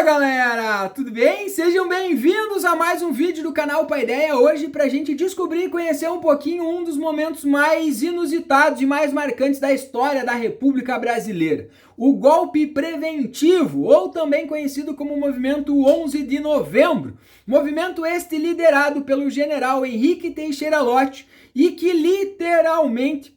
Galera, tudo bem? Sejam bem-vindos a mais um vídeo do canal Paideia, hoje pra gente descobrir e conhecer um pouquinho um dos momentos mais inusitados e mais marcantes da história da República Brasileira, o golpe preventivo, ou também conhecido como movimento 11 de novembro, movimento este liderado pelo general Henrique Teixeira Lott e que literalmente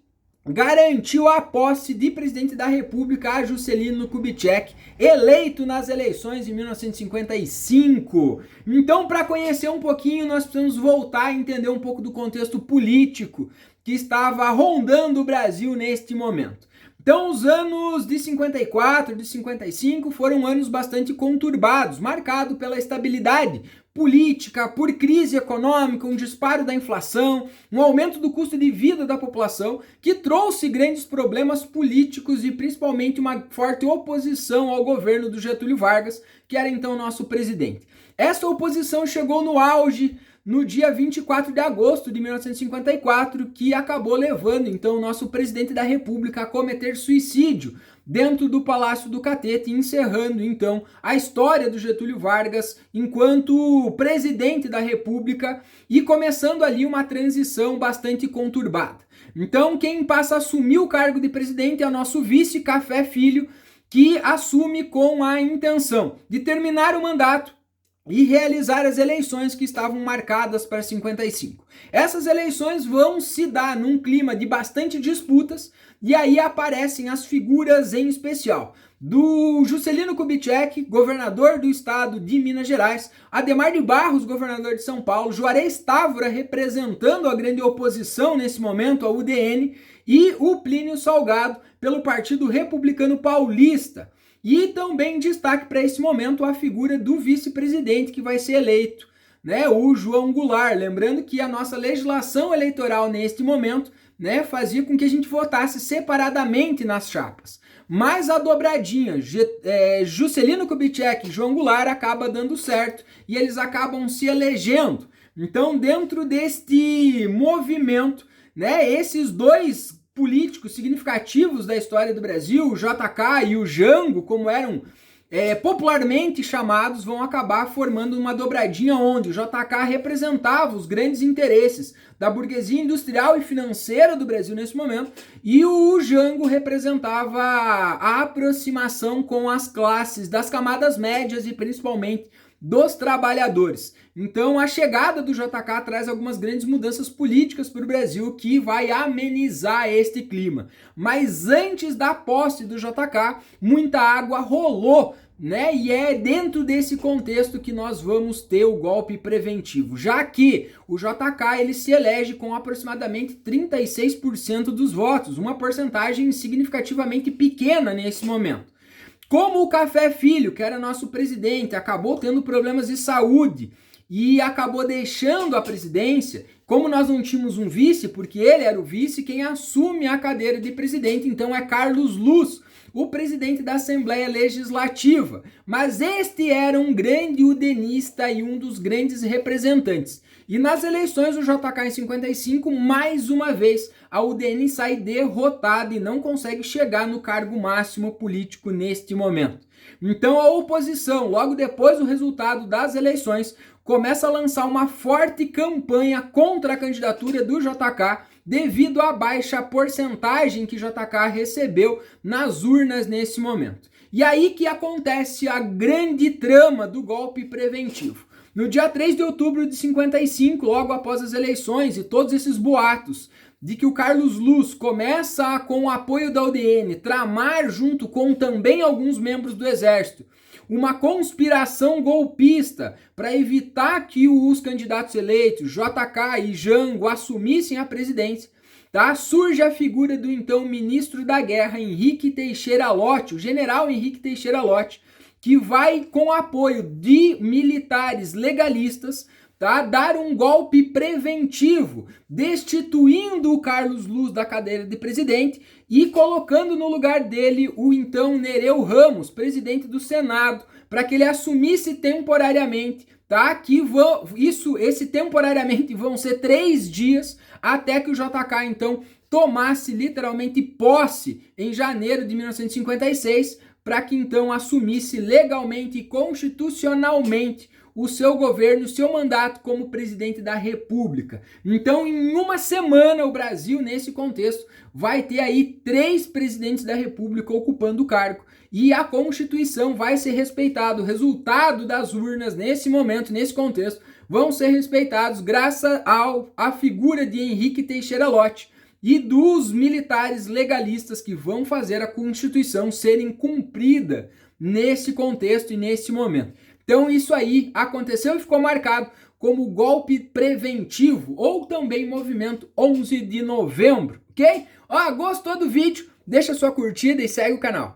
garantiu a posse de presidente da República a Juscelino Kubitschek, eleito nas eleições de 1955. Então, para conhecer um pouquinho, nós precisamos voltar a entender um pouco do contexto político que estava rondando o Brasil neste momento. Então, os anos de 54, de 55 foram anos bastante conturbados, marcados pela estabilidade política, por crise econômica, um disparo da inflação, um aumento do custo de vida da população, que trouxe grandes problemas políticos e principalmente uma forte oposição ao governo do Getúlio Vargas, que era então nosso presidente. Essa oposição chegou no auge no dia 24 de agosto de 1954, que acabou levando então o nosso presidente da República a cometer suicídio dentro do Palácio do Catete, encerrando então a história do Getúlio Vargas enquanto presidente da República e começando ali uma transição bastante conturbada. Então quem passa a assumir o cargo de presidente é o nosso vice Café Filho, que assume com a intenção de terminar o mandato e realizar as eleições que estavam marcadas para 55. Essas eleições vão se dar num clima de bastante disputas, e aí aparecem as figuras em especial do Juscelino Kubitschek, governador do estado de Minas Gerais, Adhemar de Barros, governador de São Paulo, Juarez Távora representando a grande oposição nesse momento, a UDN, e o Plínio Salgado pelo Partido Republicano Paulista. E também destaque para esse momento a figura do vice-presidente que vai ser eleito, né, o João Goulart. Lembrando que a nossa legislação eleitoral neste momento, né, fazia com que a gente votasse separadamente nas chapas. Mas a dobradinha, Juscelino Kubitschek e João Goulart acaba dando certo e eles acabam se elegendo. Então, dentro deste movimento, né, esses dois políticos significativos da história do Brasil, o JK e o Jango, como eram popularmente chamados, vão acabar formando uma dobradinha onde o JK representava os grandes interesses da burguesia industrial e financeira do Brasil nesse momento, e o Jango representava a aproximação com as classes das camadas médias e principalmente dos trabalhadores. Então a chegada do JK traz algumas grandes mudanças políticas para o Brasil que vai amenizar este clima. Mas antes da posse do JK, muita água rolou, né? E é dentro desse contexto que nós vamos ter o golpe preventivo, já que o JK ele se elege com aproximadamente 36% dos votos, uma porcentagem significativamente pequena nesse momento. Como o Café Filho, que era nosso presidente, acabou tendo problemas de saúde e acabou deixando a presidência, como nós não tínhamos um vice, porque ele era o vice, quem assume a cadeira de presidente, então é Carlos Luz, o presidente da Assembleia Legislativa. Mas este era um grande udenista e um dos grandes representantes. E nas eleições do JK em 55, mais uma vez, a UDN sai derrotada e não consegue chegar no cargo máximo político neste momento. Então a oposição, logo depois do resultado das eleições, começa a lançar uma forte campanha contra a candidatura do JK devido à baixa porcentagem que JK recebeu nas urnas nesse momento. E aí que acontece a grande trama do golpe preventivo. No dia 3 de outubro de 55, logo após as eleições e todos esses boatos de que o Carlos Luz começa com o apoio da UDN, tramar junto com também alguns membros do Exército, uma conspiração golpista para evitar que os candidatos eleitos, JK e Jango, assumissem a presidência, tá? Surge a figura do então ministro da Guerra, Henrique Teixeira Lott, o general Henrique Teixeira Lott, que vai, com apoio de militares legalistas, tá, dar um golpe preventivo, destituindo o Carlos Luz da cadeira de presidente e colocando no lugar dele o então Nereu Ramos, presidente do Senado, para que ele assumisse temporariamente, tá? Esse temporariamente vão ser 3 dias até que o JK então tomasse literalmente posse em janeiro de 1956, para que então assumisse legalmente e constitucionalmente o seu governo, o seu mandato como presidente da República. Então, em uma semana, o Brasil, nesse contexto, vai ter aí 3 presidentes da República ocupando o cargo e a Constituição vai ser respeitada. O resultado das urnas, nesse momento, nesse contexto, vão ser respeitados graças à figura de Henrique Teixeira Lott e dos militares legalistas que vão fazer a Constituição serem cumprida nesse contexto e nesse momento. Então isso aí aconteceu e ficou marcado como golpe preventivo ou também movimento 11 de novembro, ok? Ó, gostou do vídeo? Deixa sua curtida e segue o canal.